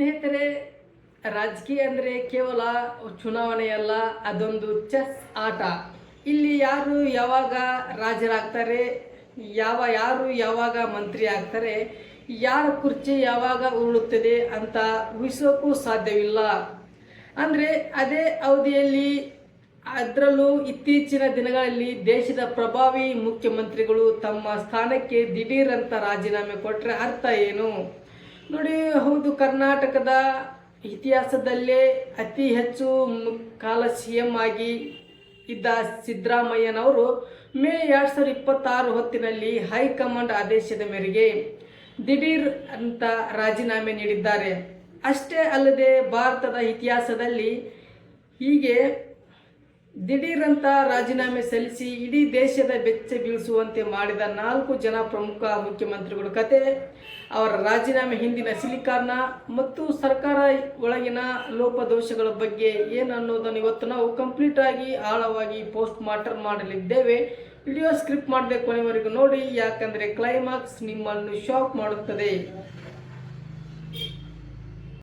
ಸ್ನೇಹಿತರೆ, ರಾಜಕೀಯ ಅಂದರೆ ಕೇವಲ ಚುನಾವಣೆಯಲ್ಲ, ಅದೊಂದು ಚೆಸ್ ಆಟ. ಇಲ್ಲಿ ಯಾರು ಯಾವಾಗ ರಾಜರಾಗ್ತಾರೆ, ಯಾರು ಯಾವಾಗ ಮಂತ್ರಿ ಆಗ್ತಾರೆ, ಯಾರ ಕುರ್ಚಿ ಯಾವಾಗ ಉರುಳುತ್ತದೆ ಅಂತ ಊಹಿಸೋಕ್ಕೂ ಸಾಧ್ಯವಿಲ್ಲ. ಅಂದರೆ ಅದೇ ಅವಧಿಯಲ್ಲಿ, ಅದರಲ್ಲೂ ಇತ್ತೀಚಿನ ದಿನಗಳಲ್ಲಿ ದೇಶದ ಪ್ರಭಾವಿ ಮುಖ್ಯಮಂತ್ರಿಗಳು ತಮ್ಮ ಸ್ಥಾನಕ್ಕೆ ದಿಢೀರ್ ಅಂತ ರಾಜೀನಾಮೆ ಕೊಟ್ಟರೆ ಅರ್ಥ ಏನು ನೋಡಿ. ಹೌದು, ಕರ್ನಾಟಕದ ಇತಿಹಾಸದಲ್ಲೇ ಅತಿ ಹೆಚ್ಚು ಕಾಲ CM ಆಗಿ ಇದ್ದ ಸಿದ್ದರಾಮಯ್ಯನವರು ಮೇ 2026 ಹೊತ್ತಿನಲ್ಲಿ ಹೈಕಮಾಂಡ್ ಆದೇಶದ ಮೇರೆಗೆ ದಿಢೀರ್ ಅಂತ ರಾಜೀನಾಮೆ ನೀಡಿದ್ದಾರೆ. ಅಷ್ಟೇ ಅಲ್ಲದೆ ಭಾರತದ ಇತಿಹಾಸದಲ್ಲಿ ಹೀಗೆ ದಿಢೀರ್ ಅಂತ ರಾಜೀನಾಮೆ ಸಲ್ಲಿಸಿ ಇಡೀ ದೇಶದ ಬೆಚ್ಚ ಬೀಳಿಸುವಂತೆ ಮಾಡಿದ 4 ಜನ ಪ್ರಮುಖ ಮುಖ್ಯಮಂತ್ರಿಗಳ ಕತೆ, ಅವರ ರಾಜೀನಾಮೆ ಹಿಂದಿನ ಸಿಲಿಕಾರಣ ಮತ್ತು ಸರ್ಕಾರ ಒಳಗಿನ ಲೋಪದೋಷಗಳ ಬಗ್ಗೆ ಏನು ಅನ್ನೋದನ್ನು ಇವತ್ತು ನಾವು ಕಂಪ್ಲೀಟ್ ಆಗಿ ಆಳವಾಗಿ ಪೋಸ್ಟ್ ಮಾರ್ಟಮ್ ಮಾಡಲಿದ್ದೇವೆ. ವಿಡಿಯೋ ಸ್ಕ್ರಿಪ್ಟ್ ಮಾಡದೆ ಕೊನೆವರೆಗೂ ನೋಡಿ, ಯಾಕಂದರೆ ಕ್ಲೈಮ್ಯಾಕ್ಸ್ ನಿಮ್ಮನ್ನು ಶಾಕ್ ಮಾಡುತ್ತದೆ.